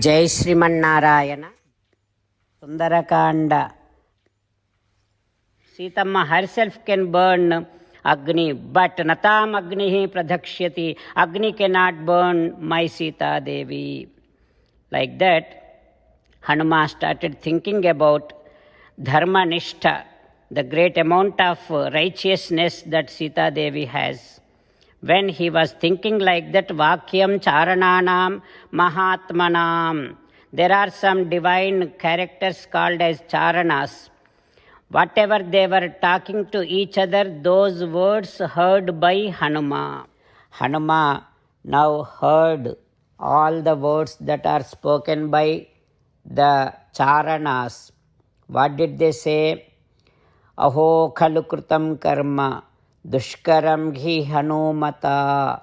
Jai Srimannarayana. Sundarakanda. Seethamma herself can burn Agni, but natam Agni pradhakshyati. Agni cannot burn my Sita Devi. Like that, Hanuma started thinking about dharma nishtha, the great amount of righteousness that Sita Devi has. When he was thinking like that, Vakyam Charananam Mahatmanam, there are some divine characters called as Charanas. Whatever they were talking to each other, those words heard by Hanuma. Hanuma now heard all the words that are spoken by the Charanas. What did they say? Aho khalu krutam karma dushkaram ghi Hanumata.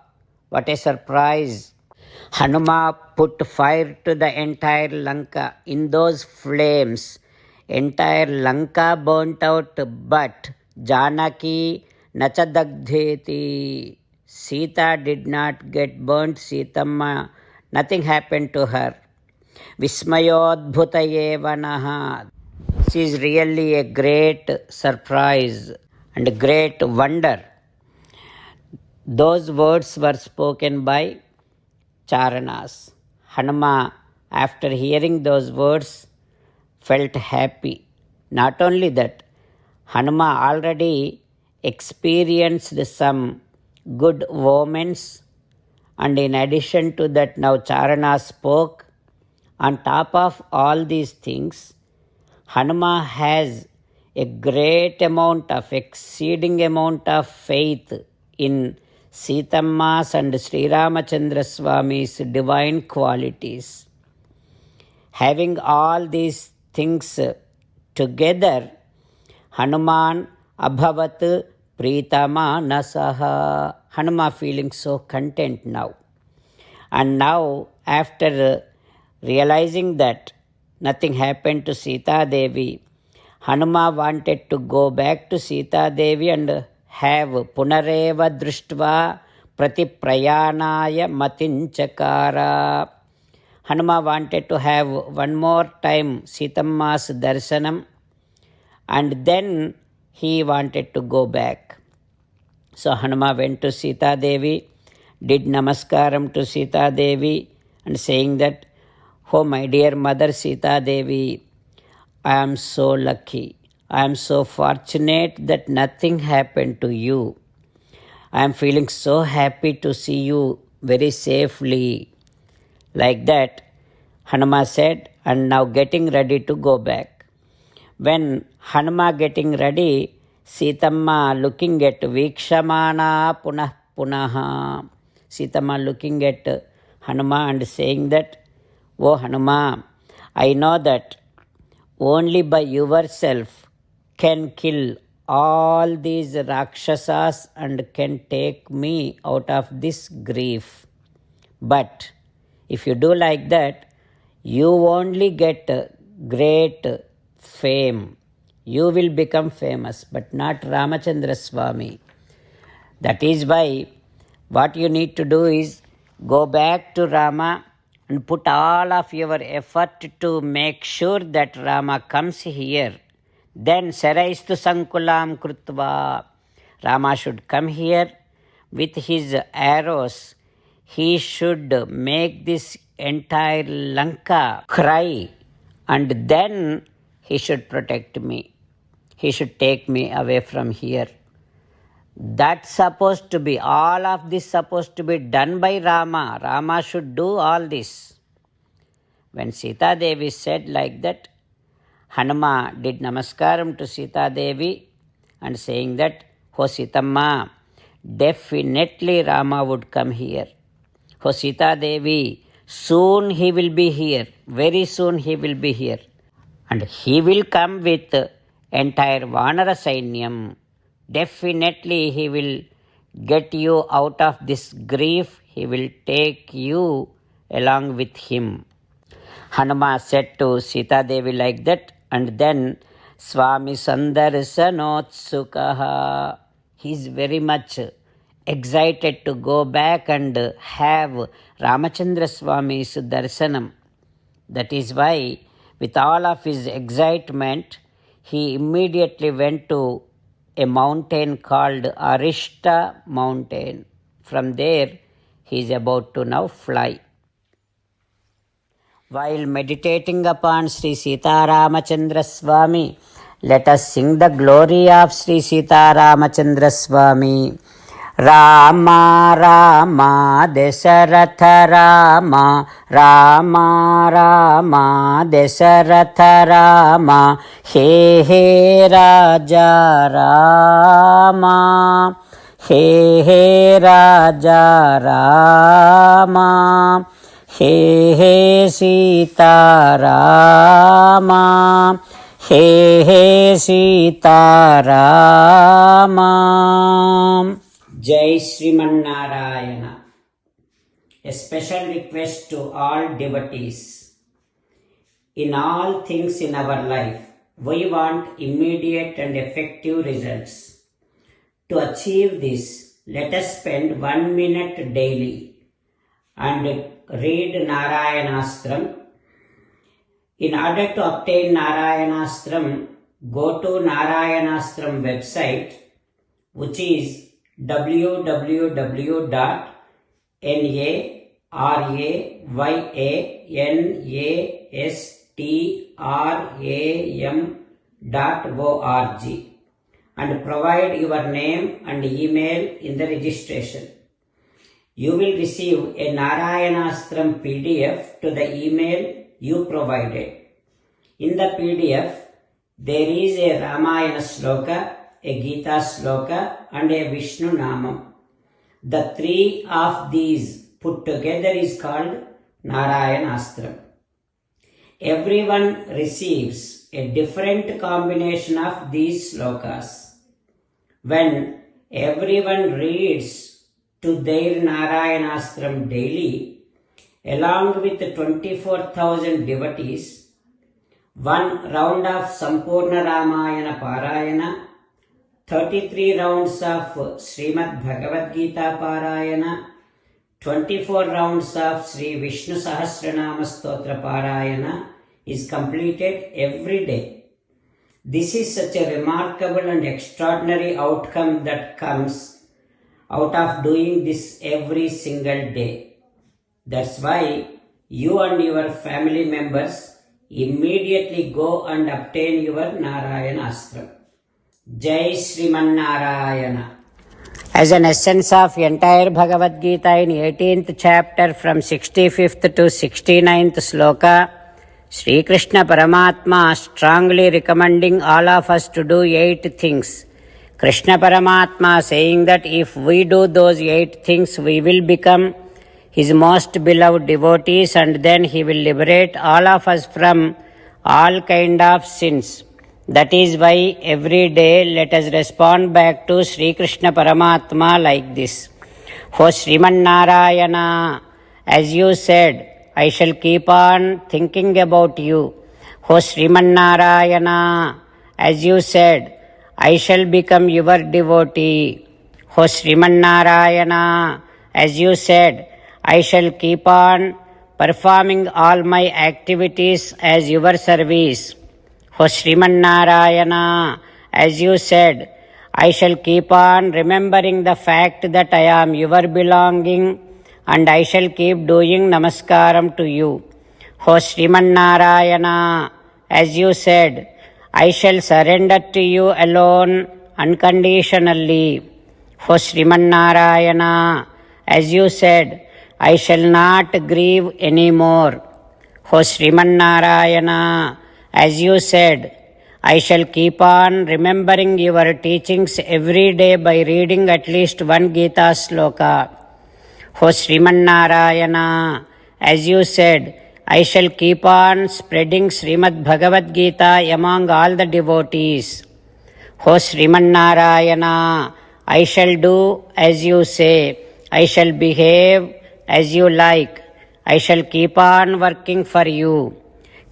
What a surprise! Hanuma put fire to the entire Lanka. In those flames, entire Lanka burnt out, but Janaki nachadagdheti. Sita did not get burnt. Sitamma, nothing happened to her. Vismayodbhutaye vanaha. She is really a great surprise and a great wonder. Those words were spoken by Charanas. Hanuma, after hearing those words, felt happy. Not only that, Hanuma already experienced some good omens, and in addition to that, now Charanas spoke. On top of all these things, Hanuma has a great amount of, exceeding amount of faith in Sitamma's and Sri Ramachandra Swami's divine qualities. Having all these things together, Hanuman abhavat pritama nasaha. Hanuma feeling so content now. And now, after realizing that nothing happened to Sita Devi, Hanuma wanted to go back to Sita Devi and have punareva drushtva pratiprayanaya matinchakara. Hanuma wanted to have one more time Sitamma's darshanam, and then he wanted to go back. So Hanuma went to Sita Devi, did namaskaram to Sita Devi, and saying that, "Oh my dear mother Sita Devi, I am so lucky. I am so fortunate that nothing happened to you. I am feeling so happy to see you very safely." Like that, Hanuma said, and now getting ready to go back. When Hanuma getting ready, Sitamma looking at Vikshamana punah punaha. Sitamma looking at Hanuma and saying that, "Oh Hanuma, I know that only by yourself can kill all these Rakshasas and can take me out of this grief. But if you do like that, you only get great fame. You will become famous, but not Ramachandra Swami. That is why what you need to do is go back to Rama and put all of your effort to make sure that Rama comes here. Then Saraistu Sankulam Krutva. Rama should come here with his arrows. He should make this entire Lanka cry, and then he should protect me. He should take me away from here." That's supposed to be, all of this supposed to be done by Rama. Rama should do all this. When Sita Devi said like that, Hanuma did namaskaram to Sita Devi and saying that, "Oh Sitamma, definitely Rama would come here. Oh Sita Devi, soon he will be here. Very soon he will be here. And he will come with entire Vanara Sainyam. Definitely he will get you out of this grief. He will take you along with him." Hanuma said to Sita Devi like that, and then Swami Sandarsanotsukha. He is very much excited to go back and have Ramachandra Swami's darshanam. That is why, with all of his excitement, he immediately went to a mountain called Arishta mountain. From there, he is about to now fly. While meditating upon Sri Sita Ramachandra Swami, let us sing the glory of Sri Sita Ramachandra Swami. Rama Rama Dasaratha Rama Rama Rama Dasaratha Rama He He Raja Rama He He Raja Rama He He Sita Rama He He Sita Rama. Jai Sriman Narayana. A special request to all devotees. In all things in our life, we want immediate and effective results. To achieve this, let us spend 1 minute daily and read Narayanastram. In order to obtain Narayanastram, go to Narayanastram website, which is www.narayanastram.org, and provide your name and email in the registration. You will receive a Narayanastram PDF to the email you provided. In the PDF, there is a Ramayana Sloka, a Gita Sloka, and a Vishnu Namam. The three of these put together is called Narayanastram. Everyone receives a different combination of these slokas. When everyone reads to their Narayanastram daily, along with 24,000 devotees, one round of Sampurna Ramayana Parayana, 33 rounds of Srimad Bhagavad Gita Parayana, 24 rounds of Sri Vishnu Sahasranama Stotra Parayana is completed every day. This is such a remarkable and extraordinary outcome that comes out of doing this every single day. That's why you and your family members immediately go and obtain your Narayanastram. Jai Sriman Narayana. As an essence of entire Bhagavad Gita in 18th chapter from 65th to 69th sloka, Sri Krishna Paramatma strongly recommending all of us to do 8 things. Krishna Paramatma saying that if we do those 8 things, we will become His most beloved devotees, and then He will liberate all of us from all kind of sins. That is why every day let us respond back to Sri Krishna Paramatma like this. O Sriman Narayana, as you said, I shall keep on thinking about you. O Sriman Narayana, as you said, I shall become your devotee. O Sriman Narayana, as you said, I shall keep on performing all my activities as your service. O Sriman Narayana, as you said, I shall keep on remembering the fact that I am your belonging, and I shall keep doing namaskaram to you. O Sriman Narayana, as you said, I shall surrender to you alone unconditionally. O Sriman Narayana, as you said, I shall not grieve anymore. O Sriman Narayana, as you said, I shall keep on remembering your teachings every day by reading at least one Gita sloka. O Sriman Narayana, as you said, I shall keep on spreading Srimad Bhagavad Gita among all the devotees. O Sriman Narayana, I shall do as you say. I shall behave as you like. I shall keep on working for you.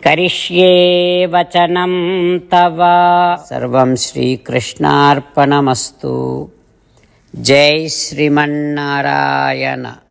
Karishye vachanam tava. Sarvam Shri Krishnarpanamastu. Jai Sriman Narayana.